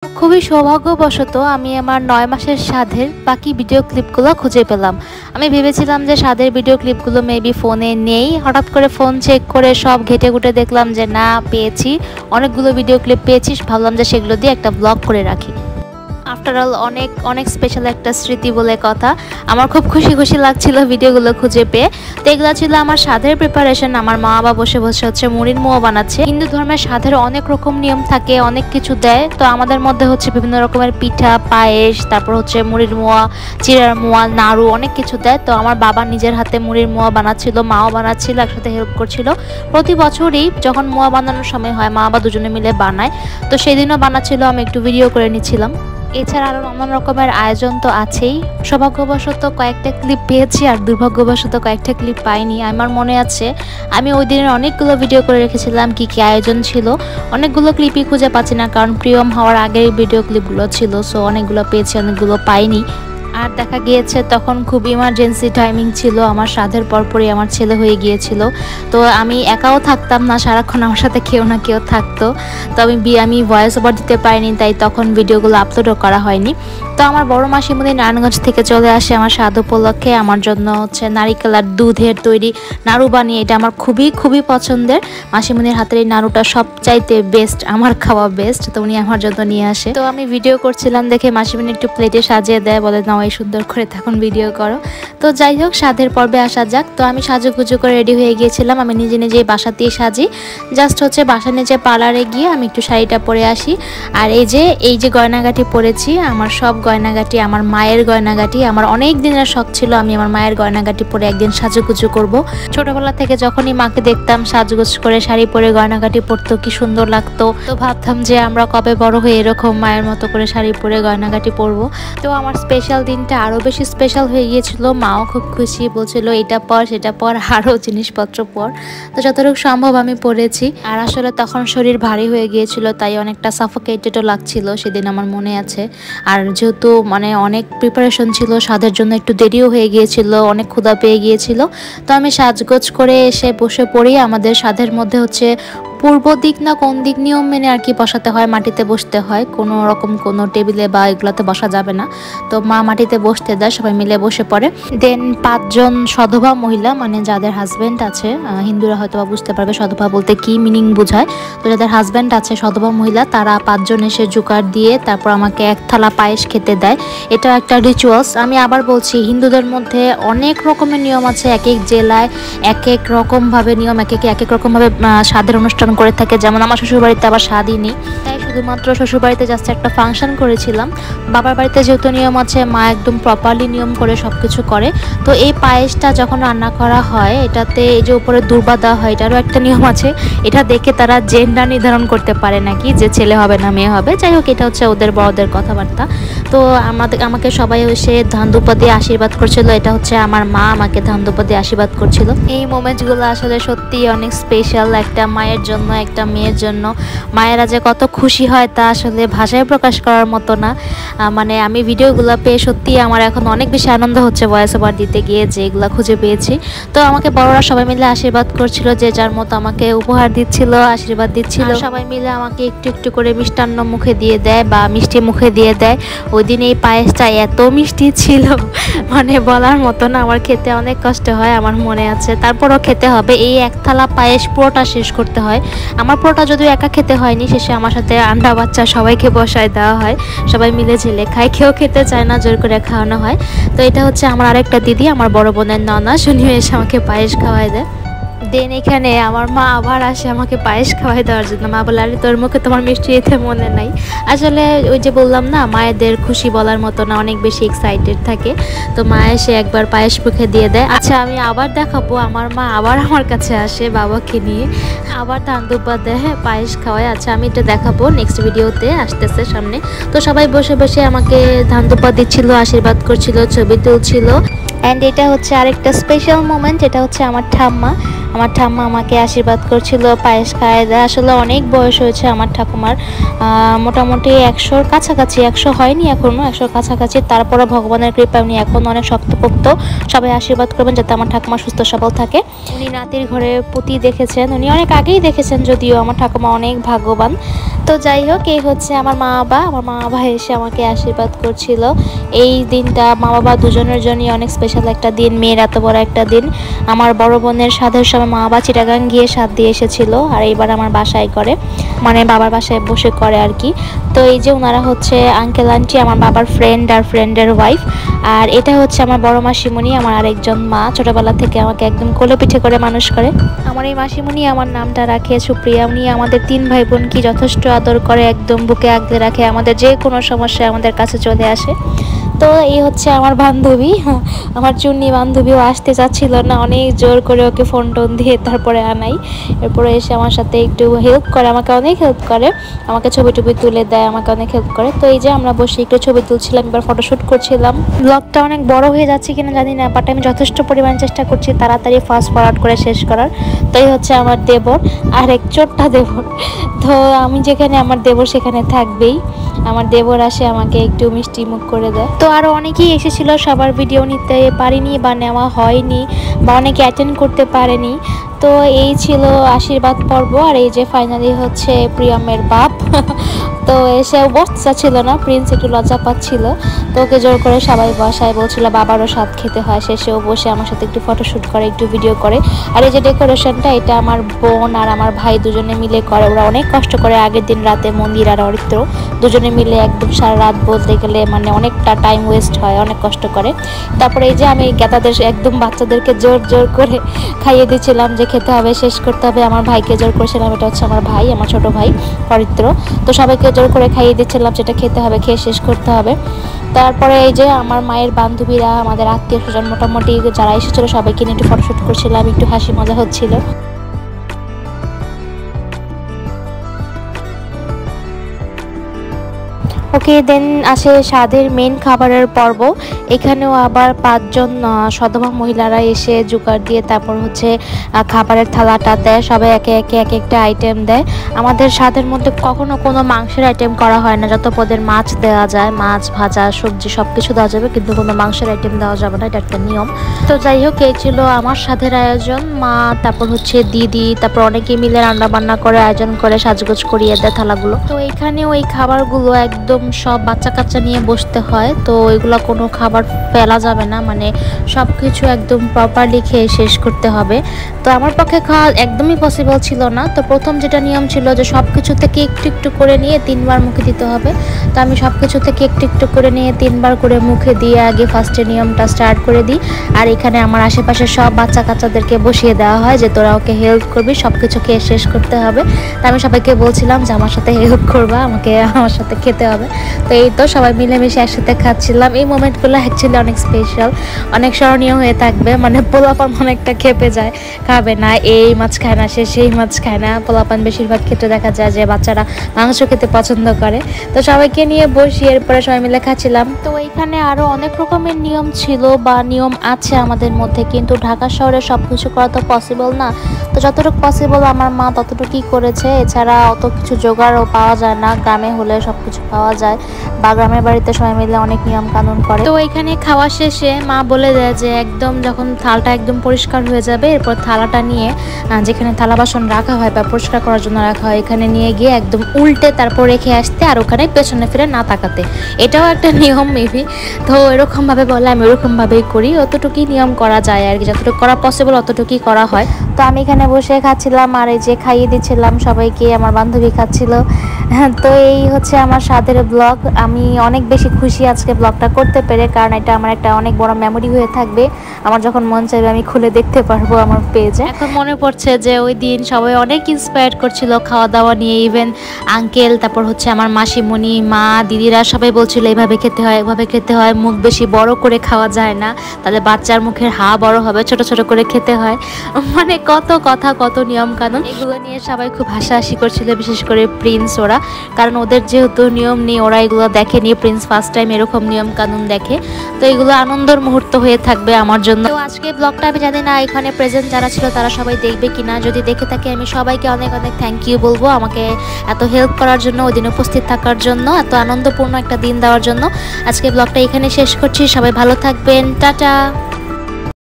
খুবই সৌভাগ্যবশত আমি আমার ৯ মাসের সাধের বাকি ভিডিও ক্লিপগুলো খুঁজে পেলাম। আমি ভেবেছিলাম যে সাধের ভিডিও ক্লিপগুলো মেবি ফোনে নেই। হঠাৎ করে ফোন চেক করে সব ঘেটে ঘুটে দেখলাম যে না, পেয়েছি, অনেকগুলো ভিডিও ক্লিপ পেয়েছি। ভাবলাম যে সেগুলো দিয়ে একটা ব্লগ করে রাখি। আফটার অল অনেক অনেক স্পেশাল একটা স্মৃতি বলে কথা। আমার খুব খুশি লাগছিল ভিডিওগুলো খুঁজে পেয়ে। তো এগুলো ছিল আমার সাধের প্রিপারেশন। আমার মা বাবা বসে বসে হচ্ছে মুড়ির মোয়া বানাচ্ছে। হিন্দু ধর্মের সাধের অনেক রকম নিয়ম থাকে, অনেক কিছু দেয়। তো আমাদের মধ্যে হচ্ছে বিভিন্ন রকমের পিঠা, পায়েস, তারপর হচ্ছে মুড়ির মোয়া, চিড়ার মোয়া, নাড়ু, অনেক কিছু দেয়। তো আমার বাবা নিজের হাতে মুড়ির মোয়া বানাচ্ছিল, মাও বানাচ্ছিল, একসাথে হেল্প করছিল। প্রতি বছরই যখন মোয়া বানানোর সময় হয় মা বাবা দুজনে মিলে বানায়। তো সেদিনও বানাচ্ছিল, আমি একটু ভিডিও করে নিচ্ছিলাম। এছাড়া আরও নানান রকমের আয়োজন তো আছেই। সৌভাগ্যবশত কয়েকটা ক্লিপ পেয়েছি আর দুর্ভাগ্যবশত কয়েকটা ক্লিপ পাইনি। আমার মনে আছে আমি ওই দিনের অনেকগুলো ভিডিও করে রেখেছিলাম কি কি আয়োজন ছিল। অনেকগুলো ক্লিপই খুঁজে পাচ্ছি না, কারণ প্রিয়ম হওয়ার আগের ভিডিও ক্লিপগুলো ছিল। সো অনেকগুলো পেয়েছি, অনেকগুলো পাইনি। আর দেখা গিয়েছে তখন খুব ইমার্জেন্সি টাইমিং ছিল, আমার সাধের পরপরই আমার ছেলে হয়ে গিয়েছিল। তো আমি একাও থাকতাম না, সারাক্ষণ আমার সাথে কেউ না কেউ থাকতো। তো আমি ভয়েস ওভার দিতে পারিনি, তাই তখন ভিডিওগুলো আপলোডও করা হয়নি। তো আমার বড় মাসিমণি নারায়ণগঞ্জ থেকে চলে আসে আমার স্বাদ উপলক্ষে। আমার জন্য হচ্ছে নারিকেল আর দুধের তৈরি নাড়ু বানিয়ে, এটা আমার খুবই পছন্দের। মাসিমণির হাতের এই নাড়ুটা সবচাইতে বেস্ট, আমার খাওয়া বেস্ট। তো উনি আমার জন্য নিয়ে আসে। তো আমি ভিডিও করছিলাম দেখে মাসিমণি একটু প্লেটে সাজিয়ে দেয়, বলে নাও এই সুন্দর করে তখন ভিডিও করো। তো যাই হোক, স্বাদের পর্বে আসা যাক। তো আমি সাজুগুজু করে রেডি হয়ে গিয়েছিলাম। আমি নিজেই বাসাতেই সাজি। জাস্ট হচ্ছে বাসা নিচে পার্লারে গিয়ে আমি একটু শাড়িটা পরে আসি। আর এই যে গয়নাগাটি পরেছি, আমার সব গয়নাগাটি আমার মায়ের গয়নাগাটি। আমার অনেক দিনের শখ ছিল আমি আমার মায়ের গয়নাগাটি পরে একদিন সাজুগুজু করব। ছোটবেলা থেকে যখনই মাকে দেখতাম সাজুগুজু করে শাড়ি পরে গয়নাগাটি পরতো, কি সুন্দর লাগতো। তো ভাবতাম যে আমরা কবে বড় হয়ে এরকম মায়ের মতো করে শাড়ি পরে গয়নাগাটি পরবো। তো আমার স্পেশাল দিনটা আরও বেশি স্পেশাল হয়ে গিয়েছিল। মাও খুব খুশি, বলছিল এটা পর সেটা পর, আরও জিনিসপত্র পর। তো যতটুকু সম্ভব আমি পরেছি। আর আসলে তখন শরীর ভারী হয়ে গিয়েছিল, তাই অনেকটা সাফোকেটেডও লাগছিল সেদিন, আমার মনে আছে। আর যেহেতু অনেক প্রিপারেশন ছিল, স্বাদের জন্য একটু দেরিও হয়ে গিয়েছিল, অনেক ক্ষুধা পেয়ে গিয়েছিল। তো আমি সাজগোজ করে এসে বসে পড়ি। আমাদের স্বাদের মধ্যে হচ্ছে পূর্ব দিক না কোন দিক নিয়ম মেনে আর কি বসাতে হয়, মাটিতে বসতে হয়। কোনো রকম কোনো টেবিলে বা এগুলোতে বসা যাবে না। তো মা মাটিতে বসতে দেয়, সবাই মিলে বসে পড়ে। দেন 5 জন সধবা মহিলা, যাদের হাজব্যান্ড আছে, হিন্দুরা হয়তো বুঝতে পারবে সধবা বলতে কি মিনিং বোঝায়। তো যাদের হাজব্যান্ড আছে সধবা মহিলা, তারা 5 জন এসে জোগাড় দিয়ে তারপর আমাকে এক থালা পায়েস খেতে দেয়। এটা একটা রিচুয়ালস। আমি আবার বলছি, হিন্দুদের মধ্যে অনেক রকমের নিয়ম আছে। এক এক জেলায় এক এক রকমভাবে নিয়ম, এক এক রকমভাবে স্বাদের অনুষ্ঠান করে থাকে। যেমন আমার শ্বশুরবাড়িতে আবার স্বাদই নেই, তাই শুধুমাত্র শ্বশুরবাড়িতে জাস্ট একটা ফাংশন করেছিলাম। বাবার বাড়িতে যেহেতু নিয়ম আছে, মা একদম প্রপারলি নিয়ম করে সব কিছু করে। তো এই পায়েসটা যখন রান্না করা হয়, এটাতে এই যে উপরে দুর্বা দেওয়া হয়, এটারও একটা নিয়ম আছে। এটা দেখে তারা জেন্ডার নির্ধারণ করতে পারে নাকি, যে ছেলে হবে না মেয়ে হবে। যাই হোক, এটা হচ্ছে ওদের বড়দের কথাবার্তা। তো আমাকে সবাই এসে ধান দুপা দিয়ে আশীর্বাদ করছিল। এটা হচ্ছে আমার মা আমাকে ধান দুপা দিয়ে আশীর্বাদ করছিল। এই মোমেন্টসগুলো আসলে সত্যিই অনেক স্পেশাল, একটা মায়ের জন্য, একটা মেয়ের জন্য। মায়েরা যে কত খুশি হয় তা আসলে ভাষায় প্রকাশ করার মতো না। আমি ভিডিওগুলো পেয়ে সত্যিই আমার এখন অনেক বেশি আনন্দ হচ্ছে ভয়েস ওভার দিতে গিয়ে, যে এগুলো খুঁজে পেয়েছি। তো আমাকে বড়রা সবাই মিলে আশীর্বাদ করছিল, যে যার মতো আমাকে উপহার দিচ্ছিল, আশীর্বাদ দিচ্ছিল। সবাই মিলে আমাকে একটু একটু করে মিষ্টান্ন মুখে দিয়ে দেয় বা মিষ্টি মুখে দিয়ে দেয়। ওই দিন এই পায়েসটা এত মিষ্টি ছিল, বলার মতো না। আমার খেতে অনেক কষ্ট হয়, আমার মনে আছে। তারপরও খেতে হবে। এই এক থালা পায়েস পুরোটা শেষ করতে হয়। আমার পুরোটা যদিও একা খেতে হয়নি, শেষে আমার সাথে আন্ডা বাচ্চা সবাইকে বসায় দেওয়া হয়। সবাই মিলে ঝেলে খায়, কেউ খেতে চায় না, জোর করে খাওয়ানো হয়। তো এটা হচ্ছে আমার আরেকটা দিদি, আমার বড় বোনের ননা, শুনিও এসে আমাকে পায়েস খাওয়াই দেয়। দেন এখানে আমার মা আবার আসে আমাকে পায়েস খাওয়াই দেওয়ার জন্য। মা বলে, আরে তোর মুখে তোমার মিষ্টি এতে মনে নাই। আসলে ওই যে বললাম না, মায়েদের খুশি বলার মতো না, অনেক বেশি এক্সাইটেড থাকে। তো মা এসে একবার পায়েস মুখে দিয়ে দেয়। আচ্ছা, আমি আবার দেখাবো। আমার মা আবার আমার কাছে আসে বাবাকে নিয়ে, আবার ধান দুব্বা দেয়, পায়েস খাওয়ায়। আচ্ছা, আমি এটা দেখাবো নেক্সট ভিডিওতে, আসতেছে সামনে। তো সবাই বসে বসে আমাকে ধান দুব্বা দিচ্ছিল, আশীর্বাদ করছিল, ছবি তুলছিল। অ্যান্ড এটা হচ্ছে আরেকটা স্পেশাল মোমেন্ট। এটা হচ্ছে আমার ঠাম্মা। আমার ঠাম্মা আমাকে আশীর্বাদ করছিল, পায়েস খাওয়াই দেয়। আসলে অনেক বয়স হয়েছে আমার ঠাকুমার, মোটামুটি 100-র কাছাকাছি, 100 হয়নি এখনও, 100-র কাছাকাছি। তারপরে ভগবানের কৃপায় উনি এখন অনেক শক্তপোক্ত। সবাই আশীর্বাদ করবেন যাতে আমার ঠাকুমা সুস্থ সবল থাকে। উনি নাতির ঘরে পুঁতি দেখেছেন, উনি অনেক আগেই দেখেছেন, যদিও আমার ঠাকুমা অনেক ভাগ্যবান। তো যাই হোক, এই হচ্ছে আমার মা বাবা এসে আমাকে আশীর্বাদ করছিল। এই দিনটা মা বাবা দুজনের জন্যই অনেক স্পেশাল একটা দিন, মেয়ের এত বড় একটা দিন। আমার বড় বোনের সাধের সময় মা বাবা চিটাগাং গিয়ে সাধ দিয়ে এসেছিল, আর এইবার আমার বাসায় করে, মানে বাবার বাসায় বসে করে আর কি। তো এই যে ওনারা হচ্ছে আঙ্কেল আন্টি, আমার বাবার ফ্রেন্ড আর ফ্রেন্ডের ওয়াইফ। আর এটা হচ্ছে আমার বড় মাসিমণি, আমার আরেকজন মা, ছোটবেলা থেকে আমাকে একদম কোলে পিঠে করে মানুষ করে। আমার এই মাসিমণি আমার নামটা রাখে সুপ্রিয়া। উনি আমাদের 3 ভাই বোনকে যথেষ্ট আদর করে, একদম বুকে আগলে রাখে, আমাদের যে কোনো সমস্যায় আমাদের কাছে চলে আসে। তো এই হচ্ছে আমার বান্ধবী, আমার চুন্নি বান্ধবীও আসতে চাচ্ছিল না, অনেক জোর করে ওকে ফোন টোন দিয়ে তারপরে আনাই। এরপরে এসে আমার সাথে একটু হেল্প করে, আমাকে অনেক হেল্প করে, আমাকে ছবি টবি তুলে দেয়, আমাকে অনেক হেল্প করে। তো এই যে আমরা বসে একটু ছবি তুলছিলাম, এবার ফটোশ্যুট করছিলাম। ব্লগটা অনেক বড় হয়ে যাচ্ছে কিনা জানি না, বাট আমি যথেষ্ট পরিমাণ চেষ্টা করছি তাড়াতাড়ি ফাস্ট ফরওয়ার্ড করে শেষ করার। তো এই হচ্ছে আমার দেবর, আর এক চোট্টা দেবর। তো আমি যেখানে আমার দেবর সেখানে থাকবেই। আমার দেবর আসে আমাকে একটু মিষ্টি মুখ করে দেয়। তো আরও অনেকেই এসেছিল, সবার ভিডিও নিতে পারিনি বা নেওয়া হয়নি, বা অনেকে অ্যাটেন্ড করতে পারেনি। তো এই ছিল আশীর্বাদ পর্ব। আর এই যে ফাইনালি হচ্ছে প্রিয়মের বাপ তো এসেও বসতে চাচ্ছিল না, প্রিন্স একটু লজ্জা পাচ্ছিল, তো ওকে জোর করে সবাই বসায়, বলছিল বাবারও স্বাদ খেতে হয়। শেষেও বসে আমার সাথে একটু ফটোশ্যুট করে, একটু ভিডিও করে। আর এই যে ডেকোরেশনটা, এটা আমার বোন আর আমার ভাই দুজনে মিলে করে। ওরা অনেক কষ্ট করে, আগের দিন রাতে মন্দির আর অরিত্র দুজনে মিলে একদম সারা রাত, বলতে গেলে মানে অনেকটা টাইম ওয়েস্ট হয়, অনেক কষ্ট করে। তারপরে এই যে আমি গেতাদের একদম বাচ্চাদেরকে জোর জোর করে খাইয়ে দিচ্ছিলাম যে খেতে হবে, শেষ করতে হবে। আমার ভাইকে জোর করেছিলাম, এটা হচ্ছে আমার ভাই, আমার ছোট ভাই অরিত্র। তো সবাইকে জোর করে খাইয়ে দিচ্ছিলাম, সেটা খেতে হবে, খেয়ে শেষ করতে হবে। তারপরে এই যে আমার মায়ের বান্ধবীরা, আমাদের আত্মীয় স্বজন মোটামুটি যারা এসেছিলো সবাইকে নিয়ে একটু ফটোশ্যুট করছিলাম, একটু হাসি মজা হচ্ছিল। ওকে, দেন আসে স্বাদের মেন খাবারের পর্ব। এখানেও আবার 5 জন সধবা মহিলারা এসে জোগাড় দিয়ে তারপর হচ্ছে খাবারের থালাটা দেয়, সবাই একে একে এক একটা আইটেম দেয়। আমাদের স্বাদের মধ্যে কখনো কোনো মাংসের আইটেম করা হয় না, যত পদের মাছ দেওয়া যায়, মাছ ভাজা সবজি সব কিছু দেওয়া যাবে, কিন্তু কোনো মাংসের আইটেম দেওয়া যাবে না, এটা একটা নিয়ম। তো যাই হোক, এই ছিল আমার স্বাদের আয়োজন। মা, তারপর হচ্ছে দিদি, তারপর অনেকে মিলে রান্না বান্না করে আয়োজন করে সাজগোজ করিয়ে দেয় থালাগুলো। তো এখানে ওই খাবারগুলো একদম সব বাচ্চা কাচ্চা নিয়ে বসতে হয়, তো ওইগুলো কোনো খাবার ফেলা যাবে না, মানে সব কিছু একদম প্রপারলি খেয়ে শেষ করতে হবে। তো আমার পক্ষে খাওয়া একদমই পসিবল ছিল না। তো প্রথম যেটা নিয়ম ছিল যে সব কিছু থেকে একটু একটু করে নিয়ে 3 বার মুখে দিতে হবে। তো আমি সব কিছু থেকে একটু একটু করে নিয়ে 3 বার করে মুখে দিয়ে আগে ফার্স্টে নিয়মটা স্টার্ট করে দিই। আর এখানে আমার আশেপাশে সব বাচ্চা কাচ্চাদেরকে বসিয়ে দেওয়া হয় যে তোরা ওকে হেল্প করবি, সব কিছু খেয়ে শেষ করতে হবে। তো আমি সবাইকে বলছিলাম যে আমার সাথে হেল্প করবা, আমাকে আমার সাথে খেতে হবে। তো এই তো সবাই মিলেমিশে একসাথে খাচ্ছিলাম। এই মোমেন্টগুলো অ্যাকচুয়ালি অনেক স্পেশাল, অনেক স্মরণীয় হয়ে থাকবে। মানে পোলাপান অনেকটা খেপে যায়, খাবে না, এই মাছ খায় না, সে সেই মাছ খায় না। পোলাপান বেশিরভাগ ক্ষেত্রে দেখা যায় যে বাচ্চারা মাংস খেতে পছন্দ করে। তো সবাইকে নিয়ে বসি, এরপরে সবাই মিলে খাচ্ছিলাম। তো এখানে আরও অনেক রকমের নিয়ম ছিল বা নিয়ম আছে আমাদের মধ্যে, কিন্তু ঢাকা শহরে সব কিছু করা তো পসিবল না। তো যতটুকু পসিবল আমার মা ততটুকুই করেছে, এছাড়া অত কিছু জোগাড়ও পাওয়া যায় না। গ্রামে হলে সব কিছু পাওয়া যায়, বা গ্রামের বাড়িতে সবাই মিলে অনেক নিয়ম কানুন করে। তো এখানে খাওয়া শেষে মা বলে দেয় যে একদম যখন থালটা একদম পরিষ্কার হয়ে যাবে, এরপর থালাটা নিয়ে যেখানে থালা বাসন রাখা হয় বা পরিষ্কার করার জন্য রাখা হয়, এখানে নিয়ে গিয়ে একদম উল্টে তারপর রেখে আসতে, আর ওখানে পেছনে ফিরে না তাকাতে। এটাও একটা নিয়ম মেবি। তো এরকমভাবে বলে, আমি ওরকমভাবেই করি, অতটুকুই নিয়ম করা যায় আর কি, যতটুকু করা পসিবল অতটুকুই করা হয়। তো আমি এখানে বসে খাচ্ছিলাম, আর এই যে খাইয়ে দিচ্ছিলাম সবাইকে, আমার বান্ধবী খাচ্ছিল। তো এই হচ্ছে আমার স্বাদের ব্লগ। আমি অনেক বেশি খুশি আজকে ব্লগটা করতে পেরে, কারণ এটা আমার একটা অনেক বড় মেমোরি হয়ে থাকবে। আমার যখন মন চাইবে আমি খুলে দেখতে পারবো আমার পেজে। এখন মনে পড়ছে যে ওই দিন সবাই অনেক ইন্সপায়ার করছিল খাওয়া দাওয়া নিয়ে, ইভেন আঙ্কেল, তারপর হচ্ছে আমার মাসিমণি, মা, দিদিরা সবাই বলছিল এইভাবে খেতে হয়, এভাবে খেতে হয়, মুখ বেশি বড় করে খাওয়া যায় না, তাহলে বাচ্চার মুখের হা বড় হবে, ছোট ছোট করে খেতে হয়। মানে কত কথা, কত নিয়ম কানুন, এগুলো নিয়ে সবাই খুব হাসাহাসি করছিল, বিশেষ করে প্রিন্স ওরা, কারণ ওদের যেহেতু নিয়ম নেই, ওরা এগুলো দেখেনি, প্রিন্স ফার্স্ট টাইম এরকম নিয়ম কানুন দেখে। তো এগুলো আনন্দের মুহূর্ত হয়ে থাকবে আমার জন্য। আজকে ব্লগটা আমি জানি না এখানে প্রেজেন্ট যারা ছিল তারা সবাই দেখবে কিনা, যদি দেখে থাকে আমি সবাইকে অনেক অনেক থ্যাংক ইউ বলবো আমাকে এত হেল্প করার জন্য, ওই দিন উপস্থিত থাকার জন্য, এত আনন্দপূর্ণ একটা দিন দেওয়ার জন্য। আজকে ব্লগটা এখানে শেষ করছি, সবাই ভালো থাকবেন, টাটা।